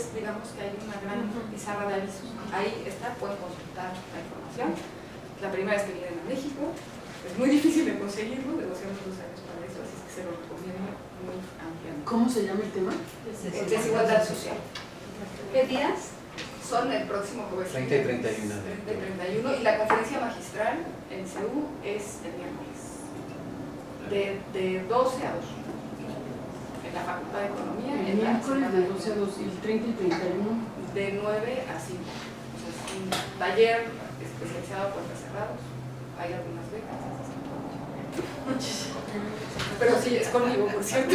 después digamos que hay una gran pizarra de avisos. Ahí está, pueden consultar la información. La primera vez que vienen a México, es muy difícil de conseguirlo, negociamos 2 años para eso, así que se lo recomiendo muy ampliamente. ¿Cómo se llama el tema? Desigualdad social. ¿Qué días? Son el próximo jueves. 30 y 31. 30 y 31, y la conferencia magistral en CEU es el miércoles, de 12 a 2, en la Facultad de Economía. El miércoles de 12 a 2 y el 30 y 31. De 9 a 5. O sea, es un taller especializado en puertas cerrados. Hay algunas becas. Pero sí, es conmigo, por cierto.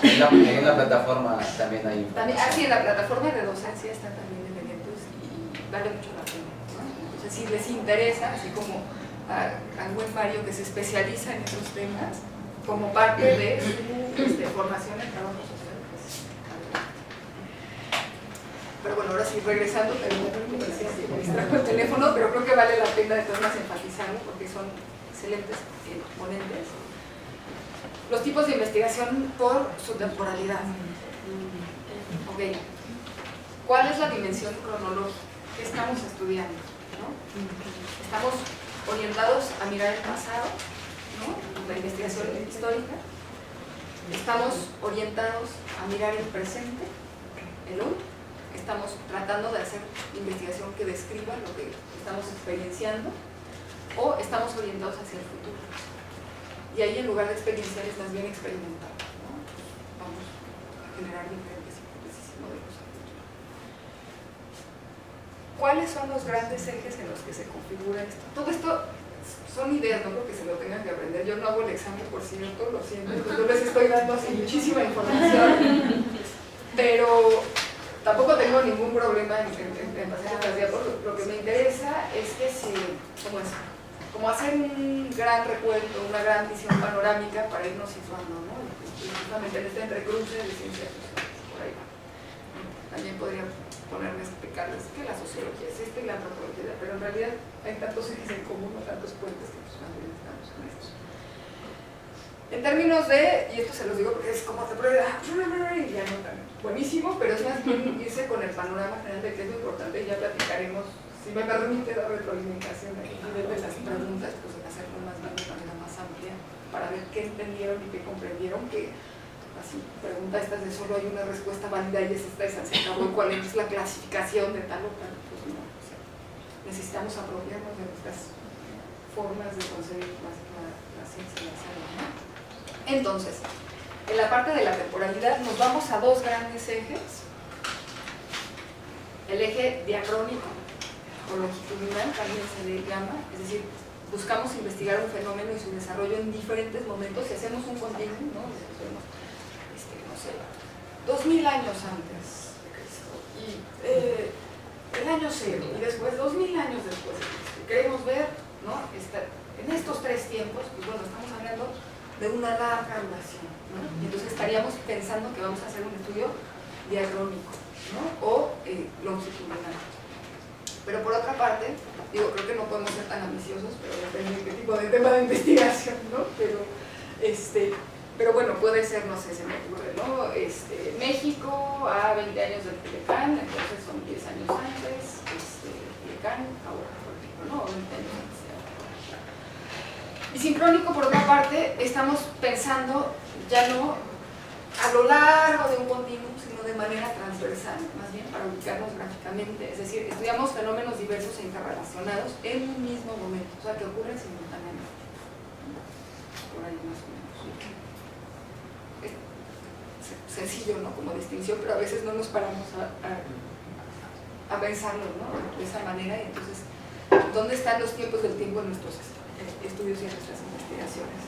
En la plataforma también hay También, sí, en la plataforma de docencia están también eventos y vale mucho la pena, ¿no? Entonces, si les interesa, así como al buen Mario, que se especializa en esos temas, como parte de su formación en trabajo social, pues, pero bueno, ahora sí, regresando, me distrajo el teléfono, pero creo que vale la pena de todas maneras enfatizarlo porque son excelentes ponentes. Los tipos de investigación por su temporalidad. Ok. ¿Cuál es la dimensión cronológica? ¿Qué estamos estudiando? ¿No? Estamos orientados a mirar el pasado, ¿no? La investigación histórica. Estamos orientados a mirar el presente, el hoy. Estamos tratando de hacer investigación que describa lo que estamos experienciando, o estamos orientados hacia el futuro. Y ahí, en lugar de experienciar, es más bien experimentar, ¿no? Vamos a generar diferentes hipótesis y modelos. ¿Cuáles son los grandes ejes en los que se configura esto? Todo esto son ideas, no creo que se lo tengan que aprender. Yo no hago el examen, por cierto, lo siento. Yo les estoy dando así muchísima información, pero tampoco tengo ningún problema en pasar las diapos. Lo que me interesa es que ¿cómo es? Como hacer un gran recuento, una gran visión panorámica para irnos situando, ¿no? Justamente en este entrecruce de ciencias sociales, por ahí va. También podría ponerme a explicarles que la sociología es esta y la antropología, pero en realidad hay tantos ejes en común, no tantos puentes que pues más bien estamos con estos. En términos de, y esto se los digo porque es como te prueba, y ya no tan buenísimo, pero es más bien irse con el panorama general de qué es lo importante y ya platicaremos. Si me permite dar retroalimentación aquí de las preguntas, pues hacerlo más bien de manera más amplia para ver qué entendieron y qué comprendieron, que así, pregunta estas de solo hay una respuesta válida y es esta, se acabó, cuál es la clasificación de tal o tal, pues no, o sea, necesitamos apropiarnos de nuestras formas de concebir la ciencia y la salud, ¿no? Entonces, en la parte de la temporalidad nos vamos a dos grandes ejes. El eje diacrónico o longitudinal también se le llama, es decir, buscamos investigar un fenómeno y su desarrollo en diferentes momentos y hacemos un continuum, ¿no? No sé, 2000 años antes de Cristo y el año cero y después 2000 años después de Cristo. Queremos ver, ¿no? En estos tres tiempos, pues bueno, estamos hablando de una larga duración, ¿no? Y entonces estaríamos pensando que vamos a hacer un estudio diacrónico, ¿no? O longitudinal. Pero por otra parte, digo, creo que no podemos ser tan ambiciosos, pero depende de qué tipo de tema de investigación, ¿no? Pero bueno, puede ser, no sé, se me ocurre, ¿no? México a 20 años del Telecán, entonces son 10 años antes, Telecán, ahora, por ejemplo, ¿no? 20 años antes. Y sincrónico, por otra parte, estamos pensando ya no a lo largo de un continuum, sino de manera transversal, más bien para ubicarnos gráficamente, es decir, estudiamos fenómenos diversos e interrelacionados en un mismo momento, o sea, que ocurren simultáneamente. Por ahí más o menos. Es sencillo, ¿no? Como distinción, pero a veces no nos paramos a pensarlo, ¿no? De esa manera, y entonces, ¿dónde están los tiempos del tiempo en nuestros estudios y en nuestras investigaciones?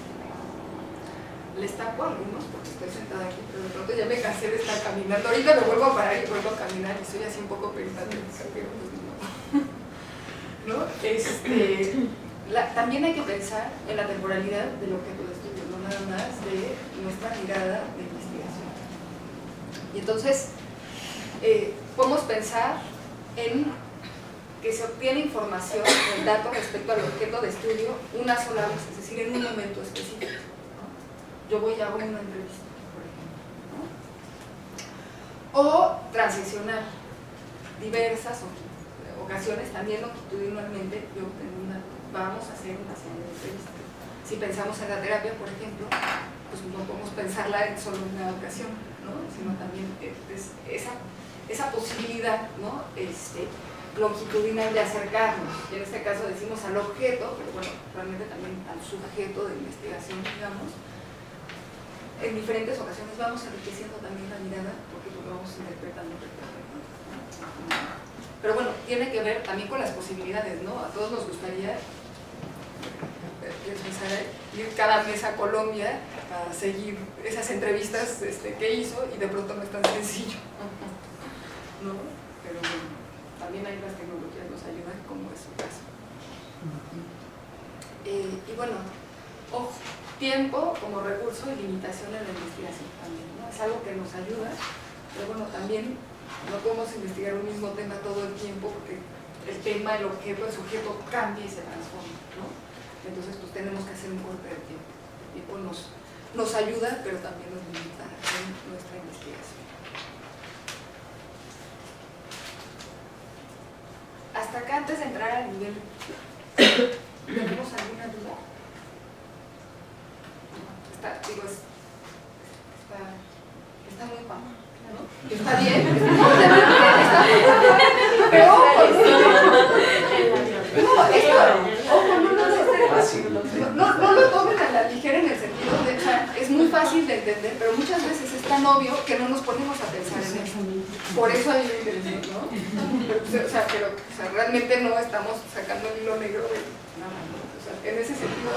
Les tapo a algunos porque estoy sentada aquí, pero de pronto ya me cansé de estar caminando. Ahorita me vuelvo a parar y vuelvo a caminar y soy así un poco peripatética, pero pues no. También hay que pensar en la temporalidad del objeto de estudio, no nada más de nuestra mirada de investigación. Y entonces, podemos pensar en que se obtiene información, el dato respecto al objeto de estudio una sola vez, es decir, en un momento específico. Yo voy y hago una entrevista, por ejemplo, ¿no? o transicionar. Diversas ocasiones, también longitudinalmente, vamos a hacer una serie de entrevistas. Si pensamos en la terapia, por ejemplo, pues no podemos pensarla en solo una ocasión, ¿no? Sino también esa posibilidad, ¿no? Longitudinal de acercarnos, y en este caso decimos al objeto, pero bueno, realmente también al sujeto de investigación, digamos. En diferentes ocasiones vamos enriqueciendo también la mirada, porque lo vamos interpretando. Pero bueno, tiene que ver también con las posibilidades, ¿no? A todos nos gustaría ir cada mes a Colombia a seguir esas entrevistas que hizo, y de pronto no es tan sencillo, ¿no? Pero bueno, también hay las tecnologías nos ayudan, como es su caso. Y bueno, ojo, tiempo como recurso y limitación en la investigación también, ¿no? Es algo que nos ayuda, pero bueno, también no podemos investigar un mismo tema todo el tiempo, porque el tema, el objeto, el sujeto cambia y se transforma, ¿no? Entonces pues tenemos que hacer un corte de tiempo. El tiempo nos ayuda, pero también nos limita en nuestra investigación. Hasta acá, antes de entrar al nivel, ¿tenemos alguna duda? Está muy padre, ¿no? Está bien. Pero no lo tomen a la ligera, en el sentido de que es muy fácil de entender, pero muchas veces es tan obvio que no nos ponemos a pensar en eso. Por eso hay un interés, ¿no? Pero realmente no estamos sacando el hilo negro de nada, ¿no? O sea, en ese sentido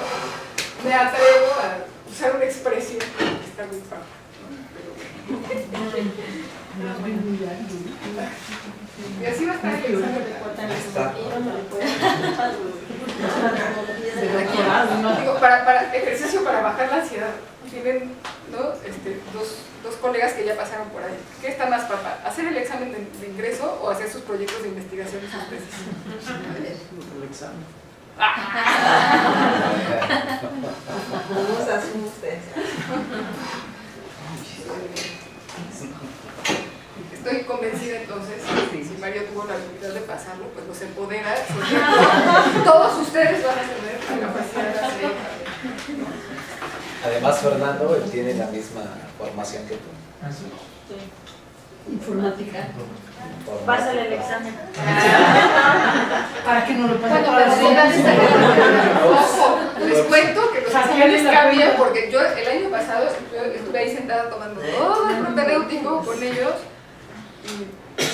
me atrevo a usar una expresión que está muy padre, ¿no? Y así va a estar el examen. Digo, para ejercicio para bajar la ansiedad, tienen, ¿no? dos colegas que ya pasaron por ahí. ¿Qué está más, papá? ¿Hacer el examen de ingreso o hacer sus proyectos de investigación y sus tesis? El examen. ¿Cómo se asume usted? Estoy convencida entonces, si Mario tuvo la habilidad de pasarlo, pues los empodera. Todos ustedes van a tener la capacidad de hacer. Además, Fernando, él tiene la misma formación que tú. Informática. Pásale el examen. Para que no lo pase. Ojo, les cuento que los exámenes cambian, porque yo el año pasado estuve ahí sentada tomando todo el propedéutico con ellos, y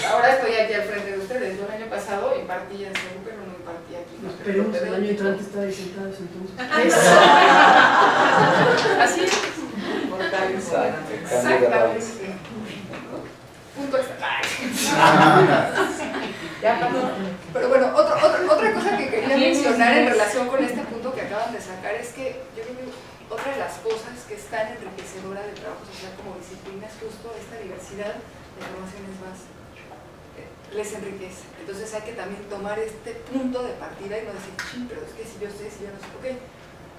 ahora estoy aquí al frente de ustedes. Yo el año pasado impartía en CEU, pero no impartía aquí. Esperemos el año entrante estar ahí sentados entonces. Así es. Exactamente. Punto extra. Pero bueno, otra cosa que quería mencionar en relación con este punto que acaban de sacar es que yo creo que otra de las cosas que es tan enriquecedora del trabajo social como disciplina es justo esta diversidad de formaciones más les enriquece. Entonces hay que también tomar este punto de partida y no decir, sí, pero es que si yo sé, si yo no sé, ok,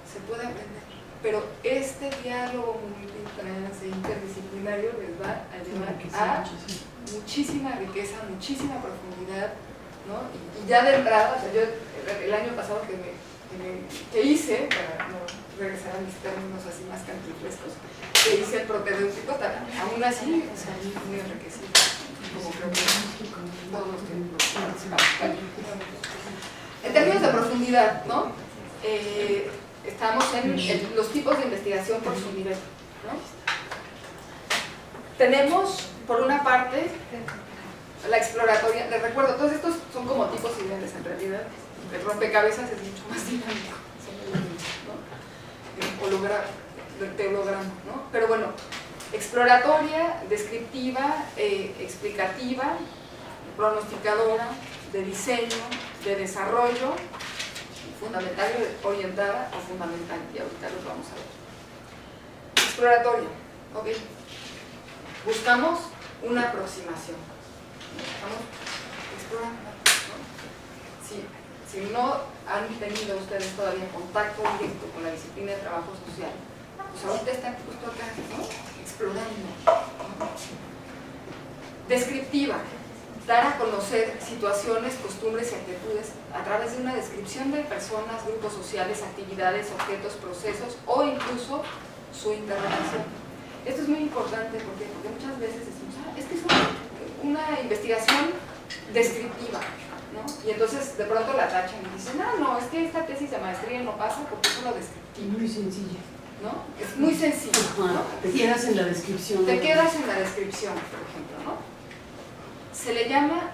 se puede aprender. Pero este diálogo multitrans e interdisciplinario les va a llevar a muchísima riqueza, muchísima profundidad, ¿no? Y ya de entrada, o sea, yo el año pasado que hice, para no regresar a mis términos así más cantinflescos, que hice el propedéutico, aún así salí muy enriquecido, como creo que todos los que participamos. En términos de profundidad, ¿no? Estamos en los tipos de investigación por su nivel, ¿no? Tenemos, por una parte, la exploratoria. Les recuerdo, todos estos son como tipos ideales en realidad. El rompecabezas es mucho más dinámico, ¿no? El teolograma, ¿no? Pero bueno, exploratoria, descriptiva, explicativa, pronosticadora, de diseño, de desarrollo, fundamental, orientada o fundamental, y ahorita los vamos a ver. Exploratoria, ¿ok? Buscamos una aproximación. Estamos explorando, ¿no? Si no han tenido ustedes todavía contacto directo con la disciplina de trabajo social, pues ahorita están justo acá, ¿no? Explorando, ¿no? Descriptiva, dar a conocer situaciones, costumbres y actitudes a través de una descripción de personas, grupos sociales, actividades, objetos, procesos o incluso su interrelación. Esto es muy importante porque muchas veces decimos, es que es una investigación descriptiva, ¿no? Y entonces de pronto la tachan y dicen, no, es que esta tesis de maestría no pasa porque es lo descriptivo. Muy sencilla. ¿No? Es muy sencillo. ¿No? Te quedas en la descripción. Te quedas en la descripción, por ejemplo, ¿no? Se le llama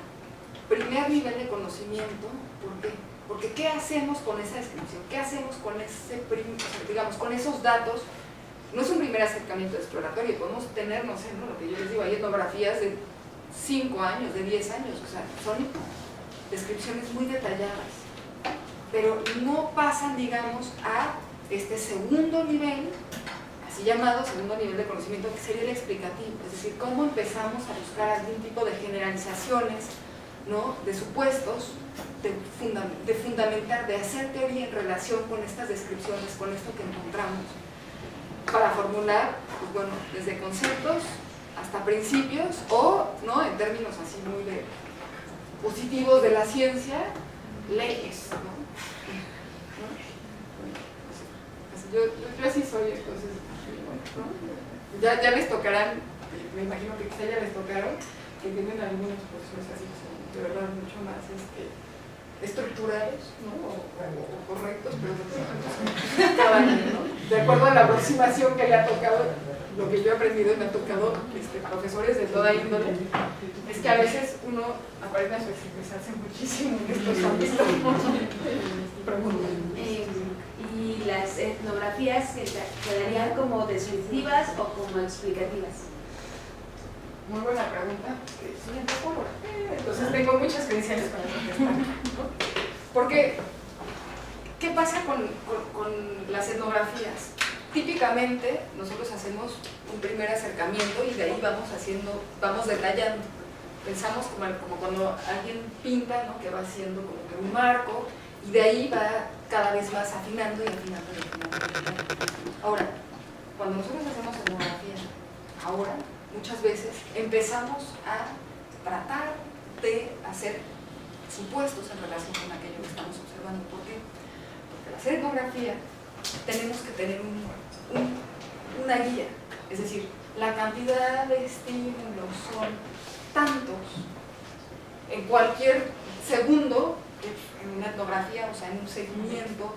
primer nivel de conocimiento. ¿Por qué? Porque ¿qué hacemos con esa descripción? ¿Qué hacemos con digamos, con esos datos? No es un primer acercamiento exploratorio, podemos tener, no sé, ¿no? Lo que yo les digo, hay etnografías de 5 años, de 10 años, o sea, son descripciones muy detalladas, pero no pasan, digamos, a este segundo nivel, así llamado segundo nivel de conocimiento, que sería el explicativo, es decir, cómo empezamos a buscar algún tipo de generalizaciones, ¿no? De supuestos, de fundamentar, de hacer teoría en relación con estas descripciones, con esto que encontramos, para formular, pues bueno, desde conceptos hasta principios o, ¿no? En términos así muy positivos de la ciencia, leyes, ¿no? Yo así soy, entonces, ¿no? Ya les tocarán, me imagino que quizá ya les tocaron, que tienen algunos profesores así que son de verdad mucho más estructurales, ¿no? o correctos, pero cada año, ¿no? De acuerdo a la aproximación que le ha tocado, lo que yo he aprendido y me ha tocado profesores de toda índole, es que a veces uno aprende a especializarse muchísimo en estos ámbitos. ¿Y las etnografías quedarían como descriptivas o como explicativas? Muy buena pregunta. Entonces tengo muchas credenciales para contestar, ¿no? Porque, ¿qué pasa con las etnografías? Típicamente nosotros hacemos un primer acercamiento y de ahí vamos detallando. Pensamos como cuando alguien pinta, ¿no? Que va haciendo como que un marco y de ahí va cada vez más afinando y afinando y afinando. Ahora, cuando nosotros hacemos etnografía, muchas veces empezamos a tratar de hacer supuestos en relación con aquello que estamos observando. ¿Por qué? Porque al hacer etnografía tenemos que tener una guía, es decir, la cantidad de estímulos son tantos en cualquier segundo, en una etnografía, o sea, en un seguimiento,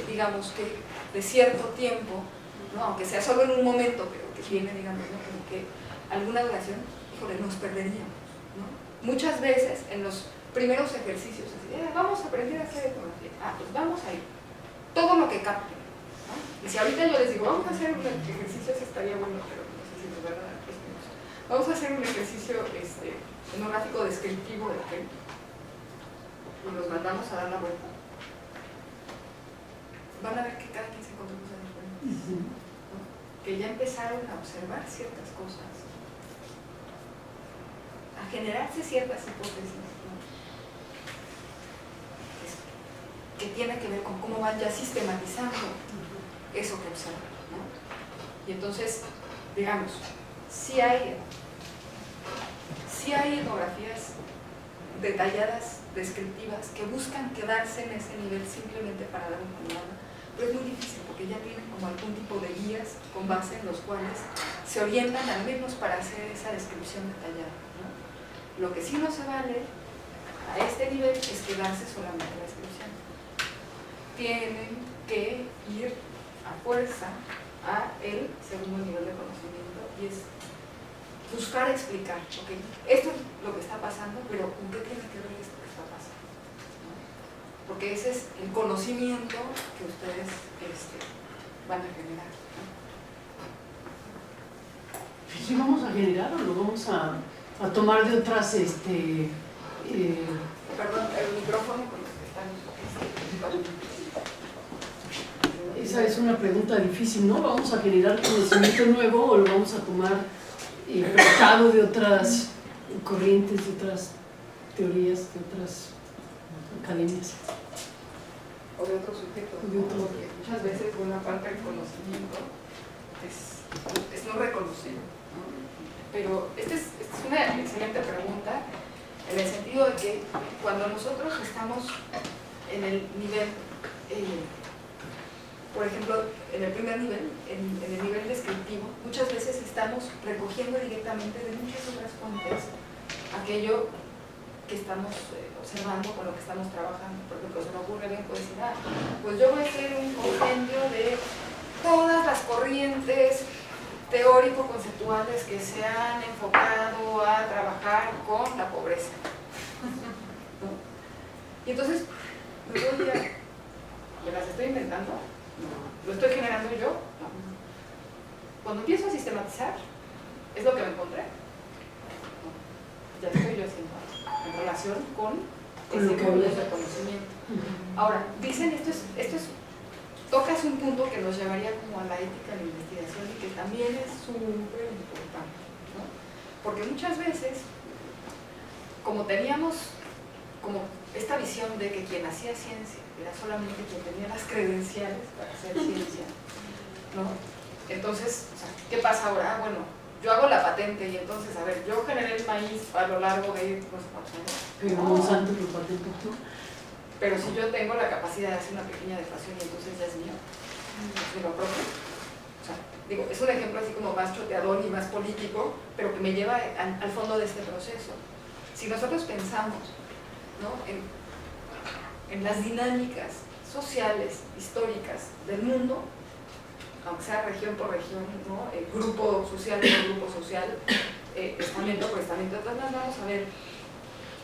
digamos que de cierto tiempo, ¿no? Aunque sea solo en un momento, pero que tiene, digamos, ¿no? Como que alguna duración, híjole, nos perderíamos, ¿no? Muchas veces en los primeros ejercicios, así, vamos a aprender a hacer etnografía, pues vamos a ir, todo lo que capte, ¿no? Y si ahorita yo les digo, vamos a hacer un ejercicio, eso estaría bueno, pero no sé si nos van a dar 3 minutos. Vamos a hacer un ejercicio etnográfico descriptivo de qué, y los mandamos a dar la vuelta. Van a ver que cada quien se encontró cosas diferentes, ¿no? Que ya empezaron a observar ciertas cosas, a generarse ciertas hipótesis, ¿no? Que tiene que ver con cómo van ya sistematizando eso que observan, ¿no? Y entonces, digamos, sí hay etnografías detalladas, descriptivas, que buscan quedarse en ese nivel simplemente para dar un panorama, pero es muy difícil porque ya tienen como algún tipo de guías con base en los cuales se orientan al menos para hacer esa descripción detallada, ¿no? Lo que sí no se vale a este nivel es quedarse solamente en la descripción. Tienen que ir a fuerza a el segundo nivel de conocimiento y es buscar explicar, ¿ok? Esto es lo que está pasando, pero ¿con qué tiene que ver esto que está pasando? ¿No? Porque ese es el conocimiento que ustedes van a generar, ¿no? ¿Sí vamos a generar o lo vamos a tomar de otras, Perdón, el micrófono con los que están... Esa es una pregunta difícil, ¿no? ¿Vamos a generar conocimiento nuevo o lo vamos a tomar prestado de otras corrientes, de otras teorías, de otras academias? O de otros sujetos, ¿no? Porque muchas veces buena parte del conocimiento es no reconocer, ¿no? Pero esta es cuando nosotros estamos en el nivel, por ejemplo, en el primer nivel, en el nivel descriptivo, muchas veces estamos recogiendo directamente de muchas otras fuentes aquello que estamos observando, con lo que estamos trabajando. Por ejemplo, se me ocurre bien, pues decir, pues yo voy a hacer un compendio de todas las corrientes teórico-conceptuales que se han enfocado a trabajar con la pobreza, ¿no? Y entonces, me las estoy inventando, lo estoy generando yo, ¿no? Cuando empiezo a sistematizar, es lo que me encontré, ¿no? Ya estoy yo haciendo en relación con ese mundo de conocimiento. Ahora, dicen, esto es tocas un punto que nos llevaría como a la ética de la investigación y que también es súper importante, ¿no? Porque muchas veces, como teníamos como esta visión de que quien hacía ciencia era solamente quien tenía las credenciales para hacer ciencia, ¿no? Entonces, o sea, ¿qué pasa ahora? Bueno, yo hago la patente y entonces, a ver, yo generé el maíz a lo largo de no sé cuántos años. Pero Monsanto lo patentó. Pero si yo tengo la capacidad de hacer una pequeña deflación y entonces ya es mío, es lo propio. O sea, digo, es un ejemplo así como más choteador y más político, pero que me lleva al fondo de este proceso. Si nosotros pensamos, ¿no?, en las dinámicas sociales, históricas del mundo, aunque sea región por región, ¿no?, grupo social por grupo social, estamento por estamento, entonces nos vamos a ver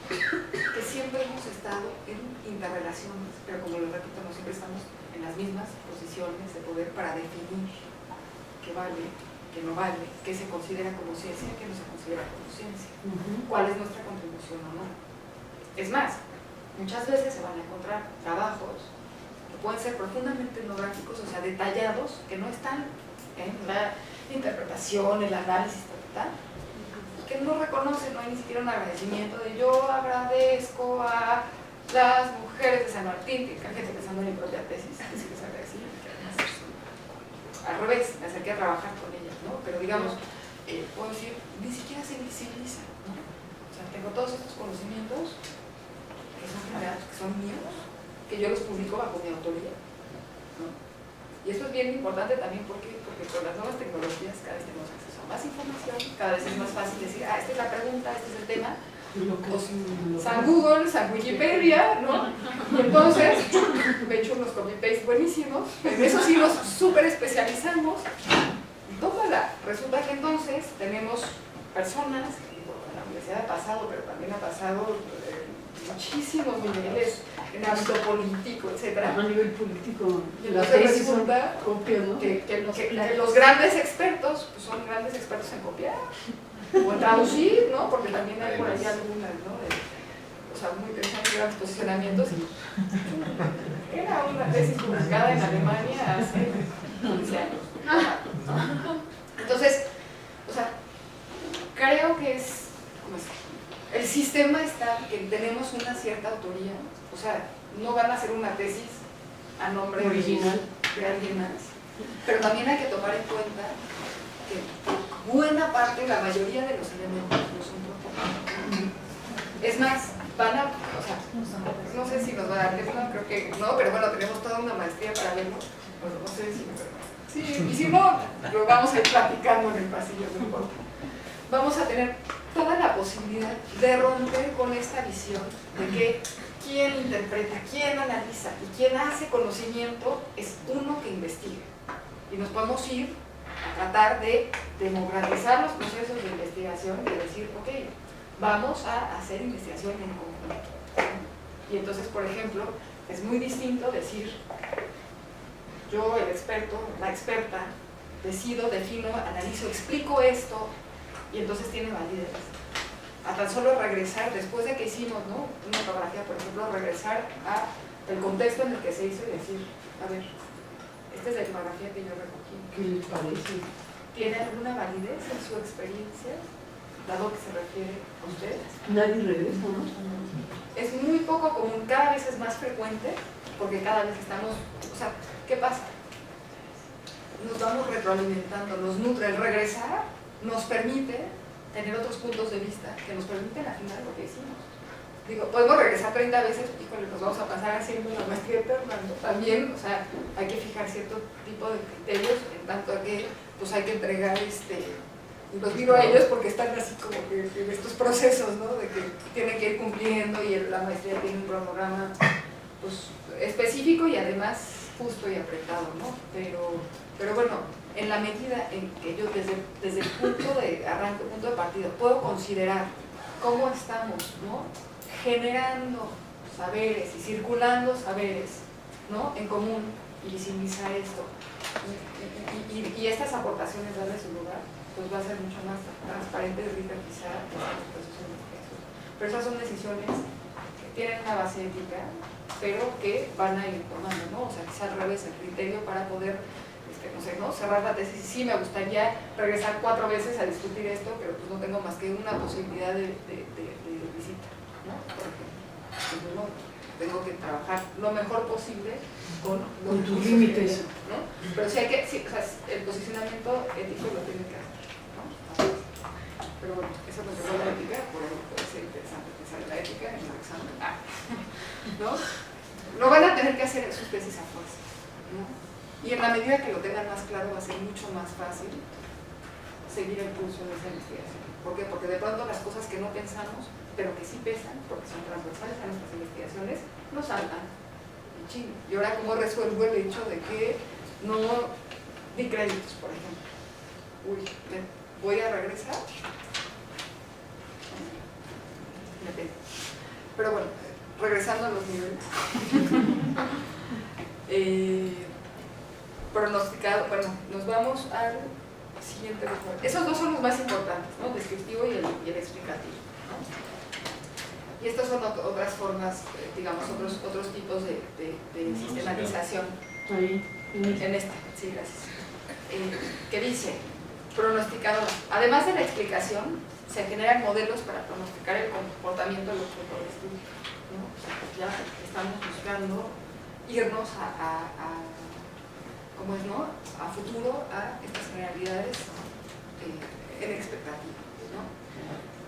que siempre hemos estado en interrelaciones, pero como lo repito, no siempre estamos en las mismas posiciones de poder para definir qué vale, qué no vale, qué se considera como ciencia, qué no se considera como ciencia, cuál es nuestra contribución o no. Es más, muchas veces se van a encontrar trabajos que pueden ser profundamente etnográficos, o sea, detallados, que no están en la interpretación, el análisis, tal, que no reconocen, no hay ni siquiera un agradecimiento de yo agradezco a las mujeres de San Martín, que gente pensando en mi propia tesis, que sí les agradecí, que además al revés, me acerqué a trabajar con ellas, ¿no? Pero digamos, puedo decir, ni siquiera se visibiliza, ¿no? O sea, tengo todos estos conocimientos que son generados, que son míos, que yo los publico bajo mi autoría, ¿no? Y esto es bien importante también porque con las nuevas tecnologías cada vez tenemos acceso a más información, cada vez es más fácil decir, esta es la pregunta, este es el tema, San Google, San Wikipedia, ¿no? Y entonces, me he hecho unos copy-paste buenísimos, en eso sí nos súper especializamos, y tómala. Resulta que entonces tenemos personas, en la universidad ha pasado, pero también ha pasado muchísimos niveles, en ámbito político, etc. A nivel político, y entonces resulta que los grandes expertos pues son grandes expertos en copiar o en traducir, ¿no? Porque también hay por ahí algunas, ¿no? O sea, muy interesantes grandes posicionamientos. Era una tesis publicada en Alemania hace 15 años. Entonces, o sea, creo que es el sistema está que tenemos una cierta autoría, o sea, no van a hacer una tesis a nombre original de alguien más, pero también hay que tomar en cuenta que buena parte, la mayoría de los elementos no son propios. Es más, van a, o sea, no sé si nos va a dar tiempo, creo que no, pero bueno, tenemos toda una maestría para verlo, bueno, no sé si me permite. Sí, y si no, lo vamos a ir platicando en el pasillo, no importa. Vamos a tener toda la posibilidad de romper con esta visión de que quien interpreta, quien analiza y quien hace conocimiento es uno que investiga. Y nos podemos ir a tratar de democratizar los procesos de investigación y decir, ok, vamos a hacer investigación en conjunto. Y entonces, por ejemplo, es muy distinto decir, yo, el experto, la experta, decido, defino, analizo, explico esto, y entonces tiene validez. A tan solo regresar, después de que hicimos, ¿no?, una fotografía, por ejemplo, regresar al contexto en el que se hizo y decir, a ver, esta es la fotografía que yo recogí. ¿Qué les parece? ¿Tiene alguna validez en su experiencia, dado que se refiere a ustedes? Nadie regresa, ¿no? Es muy poco común, cada vez es más frecuente, porque cada vez estamos, o sea, ¿qué pasa? Nos vamos retroalimentando, nos nutre. El regresar nos permite tener otros puntos de vista que nos permiten afinar lo que hicimos. digo, podemos regresar 30 veces, híjole, nos vamos a pasar haciendo la maestría eterna, ¿no? También, o sea, hay que fijar cierto tipo de criterios, en tanto a que pues hay que entregar, y los miro a ellos porque están así como que en estos procesos, ¿no? De que tienen que ir cumpliendo y la maestría tiene un cronograma pues, específico y además justo y apretado, ¿no? Pero bueno, en la medida en que yo desde el punto de arranque, punto de partida, puedo considerar cómo estamos, ¿no? Generando saberes y circulando saberes, ¿no? En común y visibilizar esto y estas aportaciones darle su lugar, pues va a ser mucho más transparente y rica quizá los procesos de investigación. Pero esas son decisiones que tienen una base ética, pero que van a ir tomando, ¿no? O sea, quizá al revés el criterio para poder, no sé, ¿no? Cerrar la tesis. Sí, me gustaría regresar 4 veces a discutir esto, pero pues no tengo más que una posibilidad de visita, ¿no? Por ejemplo, entonces, no, tengo que trabajar lo mejor posible con tus límites, ¿no? Pero sí hay que, sí, o sea, el posicionamiento ético lo tiene que hacer, ¿no? Pero bueno, eso es lo que la ética, por eso puede ser interesante pensar en la ética en el examen, ¿no? Lo van a tener que hacer sus tesis a fuerza, ¿no? Y en la medida que lo tengan más claro va a ser mucho más fácil seguir el curso de esa investigación. ¿Por qué? Porque de pronto las cosas que no pensamos, pero que sí pesan, porque son transversales a nuestras investigaciones, nos saltan. Y ahora, ¿cómo resuelvo el hecho de que no di créditos, por ejemplo? Uy, voy a regresar. Me pego. Pero bueno, regresando a los niveles. Pronosticado, bueno, nos vamos al siguiente. Esos dos son los más importantes, ¿no? El descriptivo y el explicativo, ¿no? Y estas son otras formas, digamos, otros tipos de sistematización. Ahí, en esta, sí, gracias. Que dice, pronosticador. Además de la explicación, se generan modelos para pronosticar el comportamiento del objeto de estudio, ¿no? O sea, ya estamos buscando irnos ¿cómo es, no? A futuro, a estas generalidades en expectativa, ¿no?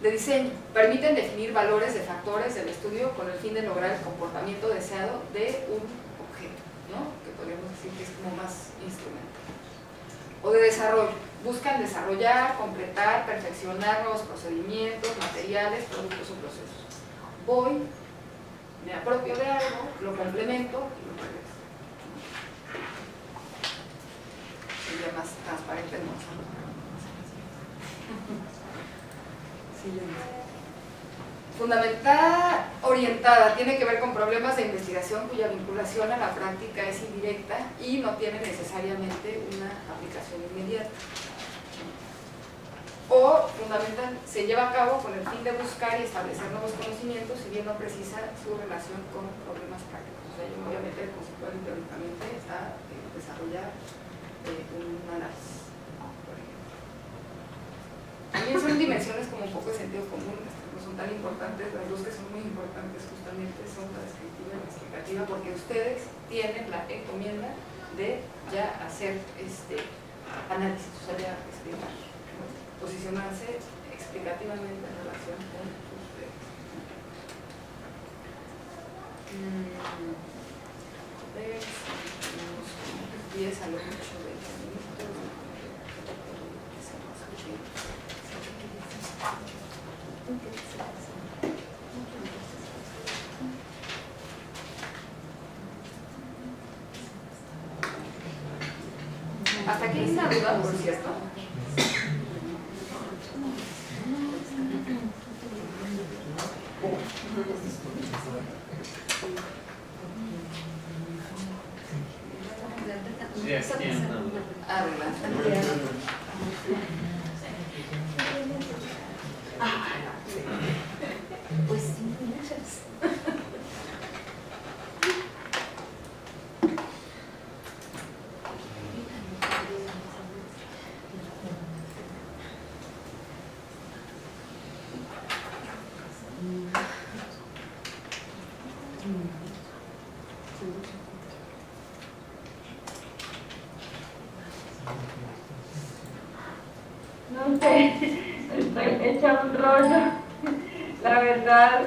De diseño, permiten definir valores de factores del estudio con el fin de lograr el comportamiento deseado de un objeto, ¿no? Que podríamos decir que es como más instrumental. O de desarrollo, buscan desarrollar, completar, perfeccionar nuevos procedimientos, materiales, productos o procesos. Voy, me apropio de algo, lo complemento y lo regreso. Sería más transparente, ¿no? Fundamentada, orientada, tiene que ver con problemas de investigación cuya vinculación a la práctica es indirecta y no tiene necesariamente una aplicación inmediata. O fundamental, se lleva a cabo con el fin de buscar y establecer nuevos conocimientos, si bien no precisa su relación con problemas prácticos. O sea, yo me voy a meter conceptual y teóricamente a desarrollar un análisis, por ejemplo. También son dimensiones como un poco de sentido común, no son tan importantes, las dos que son muy importantes justamente son la descriptiva y la explicativa, porque ustedes tienen la encomienda de ya hacer análisis, o sea, ya explicar, ¿no? Posicionarse explicativamente en relación con ustedes. A ver, tenemos 10 a lo mucho, 20 minutos. Hasta aquí hay una duda, por cierto. Pues sí, muchas. No sé, estoy hecha un rollo. La verdad,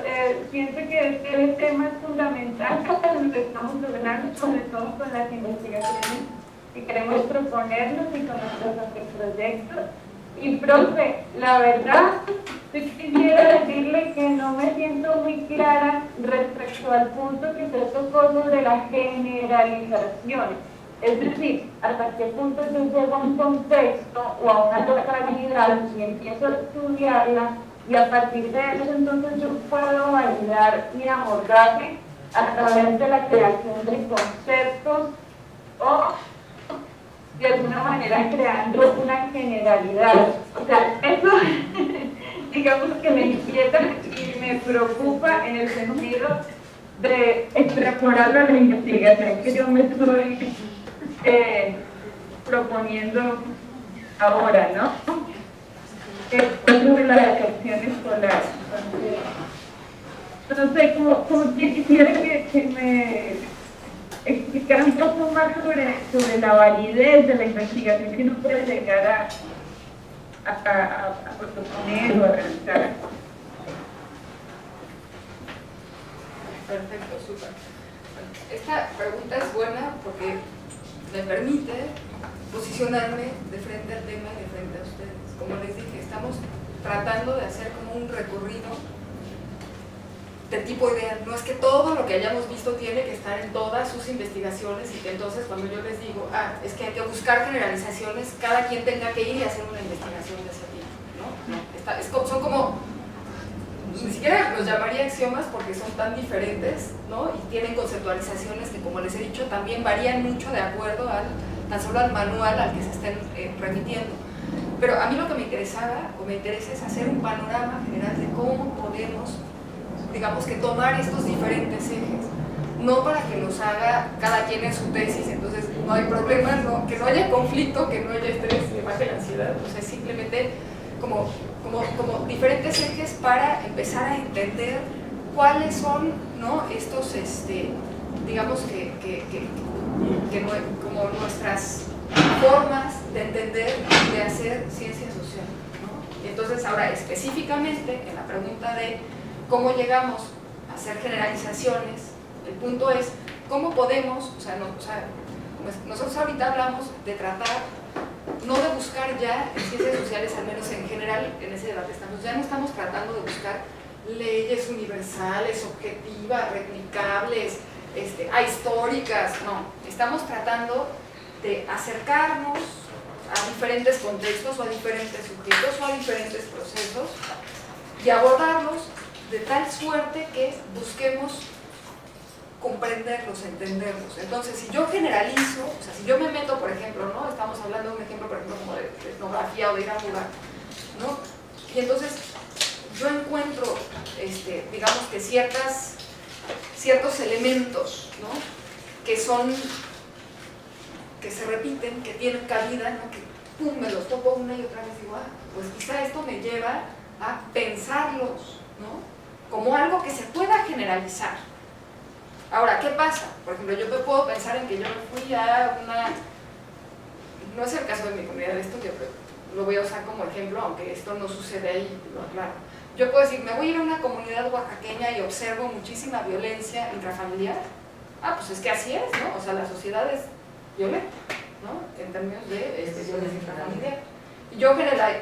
pienso que este tema es fundamental para lo que estamos logrando, sobre todo con las investigaciones que queremos proponernos y con nuestros proyectos. Y profe, la verdad, sí quisiera decirle que no me siento muy clara respecto al punto que se tocó sobre la generalización. Es decir, hasta qué punto yo llego a un contexto o a una localidad y empiezo a estudiarla, y a partir de eso entonces yo puedo validar mi abordaje a través de la creación de conceptos o de alguna manera creando una generalidad. O sea, eso digamos que me inquieta y me preocupa en el sentido de extrapolarlo a la investigación que yo me estoy proponiendo ahora, ¿no? Sobre la educación escolar. No sé, como que quisiera que me explicara un poco más sobre la validez de la investigación que uno puede llegar a proponer o a realizar. Perfecto, súper. Esta pregunta es buena porque me permite posicionarme de frente al tema y de frente a ustedes. Como les dije, estamos tratando de hacer como un recorrido de tipo ideal. No es que todo lo que hayamos visto tiene que estar en todas sus investigaciones y que entonces cuando yo les digo, es que hay que buscar generalizaciones, cada quien tenga que ir y hacer una investigación de ese tipo, ¿no? Son como, ni siquiera los llamaría axiomas porque son tan diferentes, ¿no? Y tienen conceptualizaciones que, como les he dicho, también varían mucho de acuerdo tan solo al manual al que se estén remitiendo. Pero a mí lo que me interesaba o me interesa es hacer un panorama general de cómo podemos, digamos que tomar estos diferentes ejes, no para que los haga cada quien en su tesis, entonces no hay problema, no, que no haya conflicto, que no haya estrés, que baje la ansiedad, o sea, simplemente como diferentes ejes para empezar a entender cuáles son, ¿no? Estos, digamos como nuestras formas de entender y de hacer ciencia social, ¿no? Y entonces ahora específicamente en la pregunta de cómo llegamos a hacer generalizaciones, el punto es cómo podemos, nosotros ahorita hablamos de tratar, no de buscar ya en ciencias sociales, al menos en general en ese debate ya no estamos tratando de buscar leyes universales, objetivas, replicables, ahistóricas, no, estamos tratando de acercarnos a diferentes contextos o a diferentes sujetos o a diferentes procesos y abordarlos de tal suerte que busquemos comprenderlos, entenderlos. Entonces, si yo generalizo, o sea, si yo me meto, por ejemplo, ¿no? Estamos hablando de un ejemplo, por ejemplo, como de etnografía o de ir a un lugar, ¿no? Y entonces yo encuentro, digamos que ciertos elementos, ¿no? que se repiten, que tienen cabida, ¿no? Que pum, me los topo una y otra vez y digo, pues quizá esto me lleva a pensarlos, ¿no? Como algo que se pueda generalizar. Ahora, ¿qué pasa? Por ejemplo, yo puedo pensar en que yo me fui a no es el caso de mi comunidad de estudio, pero lo voy a usar como ejemplo, aunque esto no sucede ahí, claro. Yo puedo decir, me voy a ir a una comunidad oaxaqueña y observo muchísima violencia intrafamiliar. Pues es que así es, ¿no? O sea, la sociedad es violenta, ¿no? En términos de violencia intrafamiliar. Y yo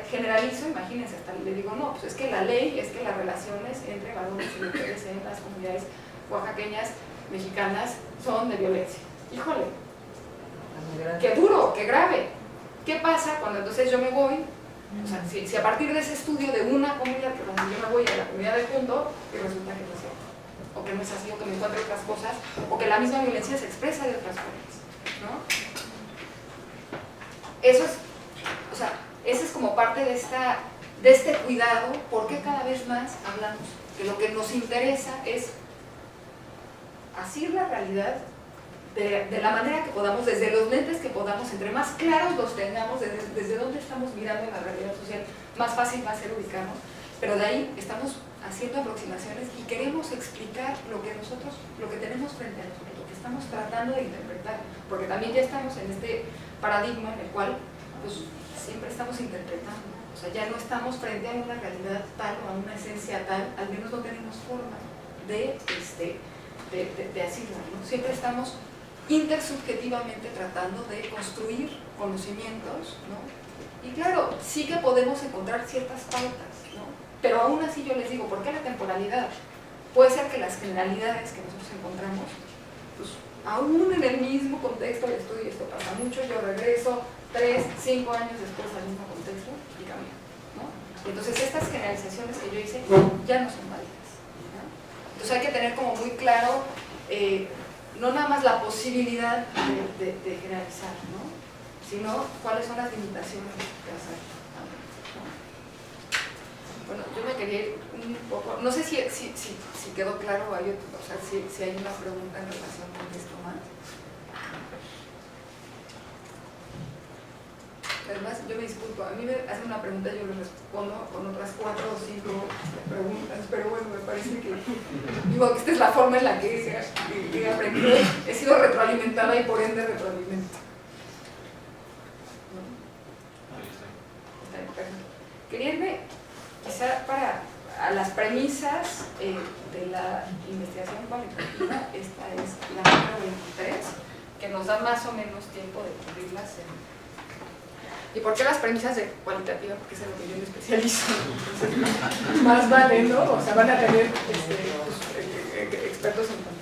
generalizo, imagínense, hasta le digo, no, pues es que la ley es que las relaciones entre varones y mujeres en las comunidades oaxaqueñas, mexicanas, son de violencia. Híjole, qué duro, qué grave. ¿Qué pasa cuando entonces yo me voy? O sea, si a partir de ese estudio de una comunidad, yo me voy a la comunidad de junto y resulta que no es cierto, o que no es así, o que me encuentro otras cosas, o que la misma violencia se expresa de otras formas, ¿no? Eso es, o sea, ese es como parte de este cuidado, porque cada vez más hablamos que lo que nos interesa es asir la realidad de la manera que podamos, desde los lentes que podamos, entre más claros los tengamos, desde dónde estamos mirando la realidad social, más fácil va a ser ubicarnos, pero de ahí estamos haciendo aproximaciones y queremos explicar lo que tenemos frente a nosotros, lo que estamos tratando de interpretar, porque también ya estamos en este paradigma en el cual pues, siempre estamos interpretando. O O sea, ya no estamos frente a una realidad tal o a una esencia tal, al menos no tenemos forma de asirla, ¿no? Siempre estamos intersubjetivamente tratando de construir conocimientos, ¿no? Y claro, sí que podemos encontrar ciertas pautas, ¿no? Pero aún así yo les digo, ¿por qué la temporalidad? Puede ser que las generalidades que nosotros encontramos, pues aún en el mismo contexto del estudio, esto pasa mucho, yo regreso 3, 5 años después al mismo contexto y cambio, ¿no? Entonces estas generalizaciones que yo hice ya no son válidas, ¿no? Entonces hay que tener como muy claro no nada más la posibilidad de generalizar, ¿no? Sino cuáles son las limitaciones que hacer, ¿no? Bueno, yo me quería ir un poco, no sé si quedó claro, o sea, si hay una pregunta en relación con esto más. Además, yo me disculpo, a mí me hacen una pregunta y yo le respondo con otras 4 o 5 preguntas, pero bueno, me parece que, digo, que esta es la forma en la que he aprendido, he sido retroalimentada y por ende retroalimento. ¿No? Está bien, perfecto. Quería irme quizá a las premisas de la investigación cualitativa. Esta es la número 23, que nos da más o menos tiempo de cubrirlas ¿Y por qué las premisas de cualitativa? Porque es en lo que yo me especializo. Entonces, más vale, ¿no? O sea, van a tener expertos en cuantitativa.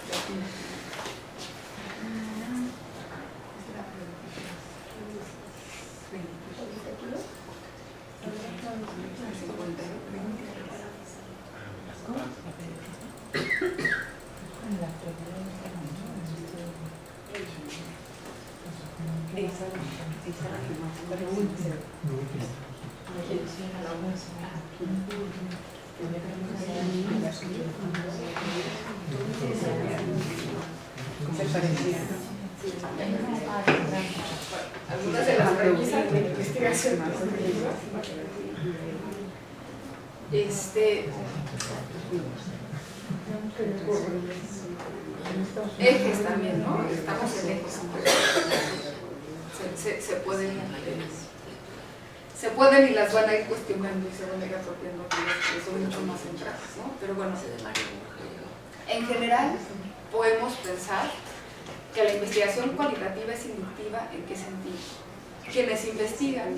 Algunas de las premisas de investigación ejes también, ¿no? Estamos en ejes. Se pueden y las van a ir cuestionando y se van a ir apropiando que son mucho más centrales, ¿no? Pero bueno, en general podemos pensar que la investigación cualitativa es inductiva. ¿En qué sentido? Quienes investigan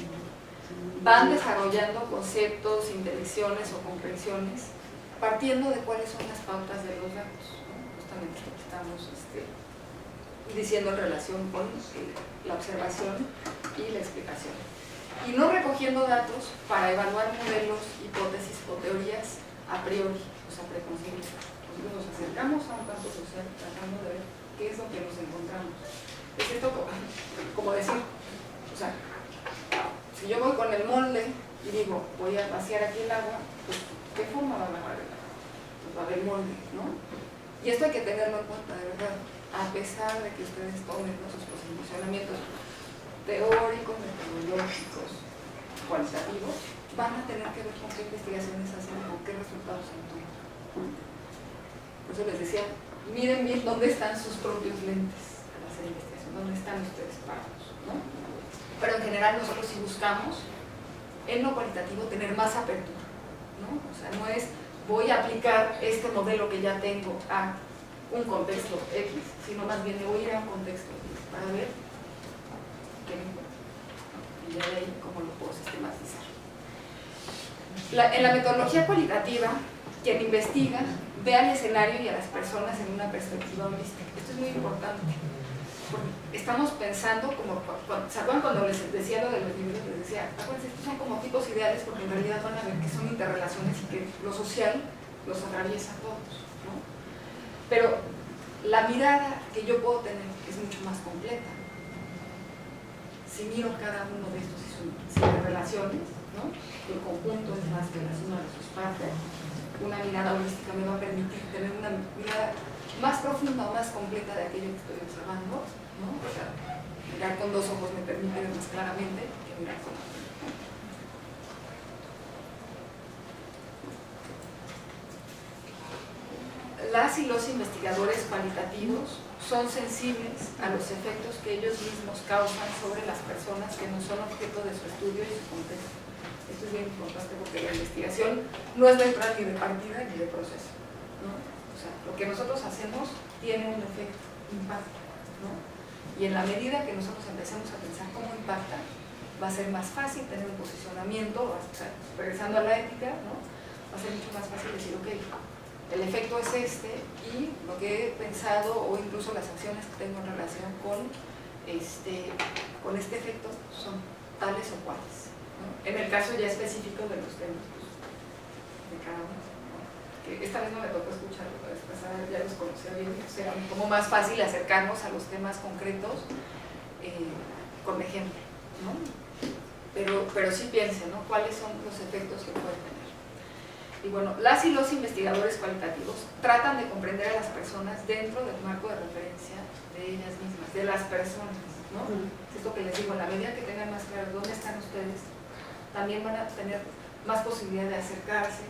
van desarrollando conceptos, intelecciones o comprensiones partiendo de cuáles son las pautas de los datos, ¿no? Justamente lo que estamos diciendo en relación con la observación y la explicación. Y no recogiendo datos para evaluar modelos, hipótesis o teorías a priori, o sea, preconcebidas. Nosotros nos acercamos a un campo social tratando de ver qué es lo que nos encontramos. Es esto como decir, o sea, si yo voy con el molde y digo, voy a vaciar aquí el agua, pues, ¿qué forma va a agarrar el agua? Pues va a haber molde, ¿no? Y esto hay que tenerlo en cuenta, de verdad, a pesar de que ustedes tomen sus posicionamientos teóricos, metodológicos, cualitativos, van a tener que ver con qué investigaciones hacen, con qué resultados encuentran. Por eso les decía, miren bien dónde están sus propios lentes al hacer investigación, dónde están ustedes parados, ¿no? Pero en general nosotros sí buscamos en lo cualitativo tener más apertura, ¿no? O sea, no es voy a aplicar este modelo que ya tengo a un contexto X, sino más bien voy a ir a un contexto X para ver qué me encuentro, y ya de ahí cómo lo puedo sistematizar. En la metodología cualitativa, quien investiga ve al escenario y a las personas en una perspectiva holística. Esto es muy importante, porque estamos pensando como, ¿se acuerdan cuando les decía lo de los niveles? Les decía, acuérdense, estos son como tipos ideales porque en realidad van a ver que son interrelaciones y que lo social los atraviesa a todos, ¿no? Pero la mirada que yo puedo tener es mucho más completa. Si miro cada uno de estos y sus interrelaciones, ¿no? El conjunto es más que la suma de sus partes. Una mirada holística me va a permitir tener una mirada más profunda o más completa de aquello que estoy observando, ¿no? O sea, mirar con dos ojos me permite ver más claramente que mirar con otro. Las y los investigadores cualitativos son sensibles a los efectos que ellos mismos causan sobre las personas que no son objeto de su estudio y su contexto. Esto es bien importante porque la investigación no es neutral ni de partida ni de proceso, ¿no? O sea, lo que nosotros hacemos tiene un efecto, impacta, ¿no? Y en la medida que nosotros empecemos a pensar cómo impacta, va a ser más fácil tener un posicionamiento, o sea, regresando a la ética, ¿no? Va a ser mucho más fácil decir, ok, el efecto es este y lo que he pensado o incluso las acciones que tengo en relación con este efecto son tales o cuales, ¿no? En el caso ya específico de los temas pues, de cada uno, ¿no? Que esta vez no me tocó escucharlo, la vez pasada ya los conocía bien, o sea, como más fácil acercarnos a los temas concretos con ejemplo, ¿no? Pero sí piensen, ¿no? ¿Cuáles son los efectos que pueden tener? Y bueno, las y los investigadores cualitativos tratan de comprender a las personas dentro del marco de referencia de ellas mismas, de las personas, ¿no? Es esto que les digo, en la medida que tengan más claro dónde están ustedes, también van a tener más posibilidad de acercarse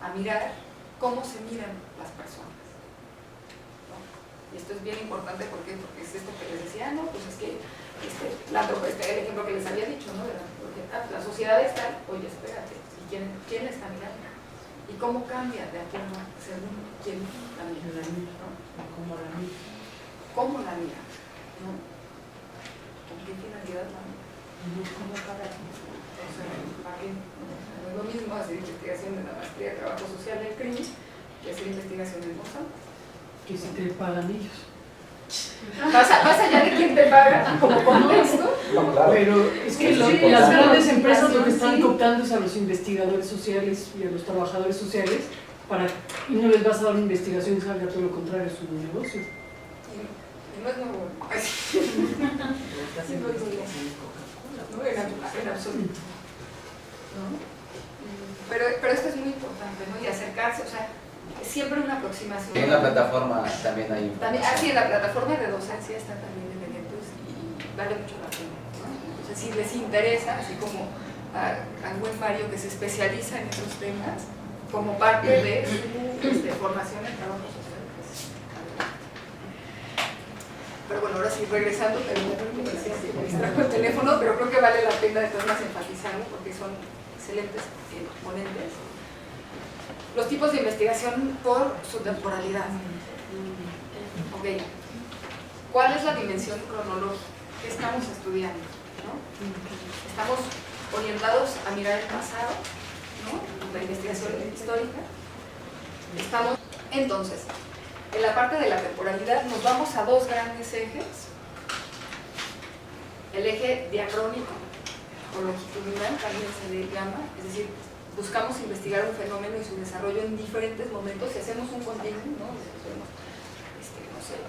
a mirar cómo se miran las personas, ¿no? Y esto es bien importante porque es esto que les decía, no, pues es que el ejemplo que les había dicho, ¿no? La sociedad está, oye, espérate, ¿y quién la está mirando? ¿Y cómo cambia de acuerdo según quién la mira? ¿No? ¿Cómo la mira? ¿Cómo la mira? ¿No? ¿Con qué finalidad la mira? ¿Cómo para ti? O sea, ¿para qué? No es lo mismo hacer investigación de la maestría de trabajo social del CRIM que hacer investigación en Mozambique. Que si te pagan ellos. Más allá de quién te paga como contexto. No, claro. Pero es que Sí, las sí, grandes empresas lo que están sí. cooptando es a los investigadores sociales y a los trabajadores sociales y no les vas a dar una investigación y salga todo lo contrario, es un negocio. Y no es nuevo. Sí, no es nuevo. No, en absoluto. ¿No? Pero esto es muy importante, ¿no? Y acercarse, o sea, es siempre una aproximación. En la plataforma también hay También, sí, en la plataforma de docencia está también de eventos y vale mucho la pena, ¿no? Entonces, si les interesa, así como al buen Mario que se especializa en esos temas, como parte de su formación en trabajo social. Pues, pero bueno, ahora sí, regresando, como decía, me distrajo el teléfono, pero creo que vale la pena de todas maneras enfatizarlo porque son excelentes ponentes. Los tipos de investigación por su temporalidad. Ok. ¿Cuál es la dimensión cronológica? ¿Qué estamos estudiando? ¿No? Estamos orientados a mirar el pasado, ¿no? La investigación histórica. Entonces, en la parte de la temporalidad nos vamos a dos grandes ejes. El eje diacrónico o longitudinal también se le llama, es decir, buscamos investigar un fenómeno y su desarrollo en diferentes momentos y hacemos un continuum, ¿no? No sé,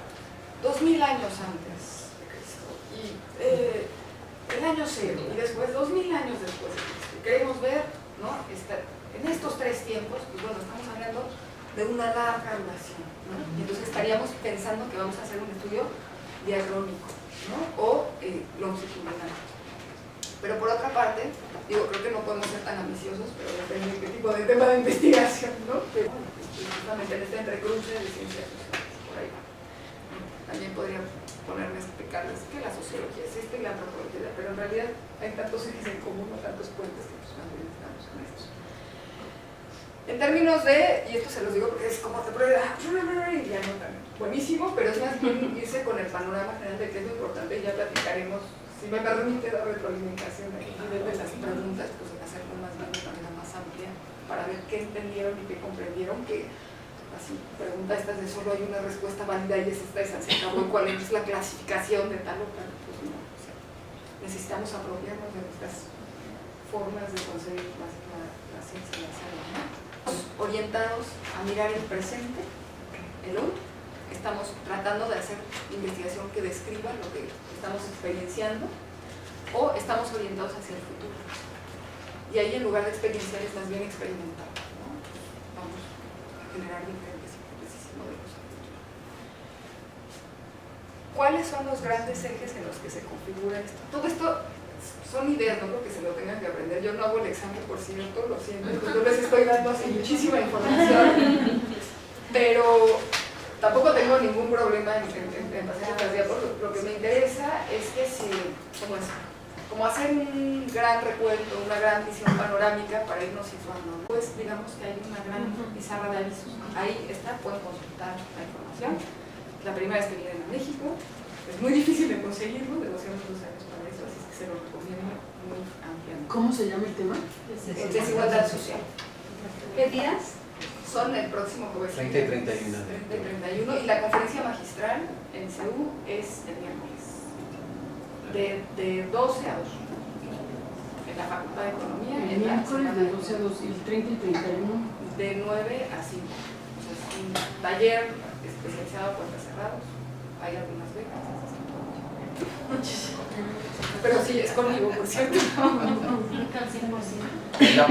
2000 años antes de Cristo y el año cero y después 2000 años después de Cristo. Queremos ver, ¿no? En estos tres tiempos, pues bueno, estamos hablando de una larga duración, ¿no? Y entonces estaríamos pensando que vamos a hacer un estudio diacrónico, ¿no? O longitudinal. Pero por otra parte, digo, creo que no podemos ser tan ambiciosos, pero depende de qué tipo de tema de investigación, ¿no? Pero bueno, justamente en este entrecruce de ciencias sociales, por ahí va. También podría ponerme a explicarles que la sociología es esto y la antropología, pero en realidad hay tantos ejes en común, o tantos puentes que pues más bien estamos con estos. En términos de, y esto se los digo porque es como te prueba, y ya no tan buenísimo, pero es más bien irse con el panorama general de qué es lo importante y ya platicaremos. Si me permite dar retroalimentación a nivel de las preguntas, pues hacerlo más bien de manera más amplia para ver qué entendieron y qué comprendieron, que así, pregunta estas de solo hay una respuesta válida y es esta, se acabó, ¿cuál es la clasificación de tal o tal? Pues no, o sea, necesitamos apropiarnos de nuestras formas de concebir la ciencia y la salud, ¿no? Orientados a mirar el presente, el hoy. Estamos tratando de hacer investigación que describa lo que estamos experienciando o estamos orientados hacia el futuro. Y ahí en lugar de experienciar es más bien experimental, ¿no? Vamos a generar diferentes hipótesis y modelos. ¿Cuáles son los grandes ejes en los que se configura esto? Todo esto son ideas, no creo que se lo tengan que aprender. Yo no hago el examen, por cierto, lo siento, yo les estoy dando así muchísima información, pero tampoco tengo ningún problema en pasar las diapos. Lo que me interesa es que si, ¿cómo es? como hacer un gran recuento, una gran visión panorámica para irnos situando, ¿no? Pues digamos que hay una gran pizarra de avisos. Ahí está, pueden consultar la información. La primera vez que vienen a México, es muy difícil de conseguirlo, negociamos 2 años para eso, así que se lo recomiendo muy ampliamente. ¿Cómo se llama el tema? Desigualdad social. ¿Qué días? Son el próximo jueves 30 y 31. 30 y 31, y la conferencia magistral en CEU es el miércoles, de 12 a 2, en la Facultad de Economía. El miércoles de 12 a 2 y el 30 y 31. De 9 a 5. O sea, es un taller especializado a puertas cerradas. Hay algunas becas. Pero sí, es conmigo, por cierto. Al 100%.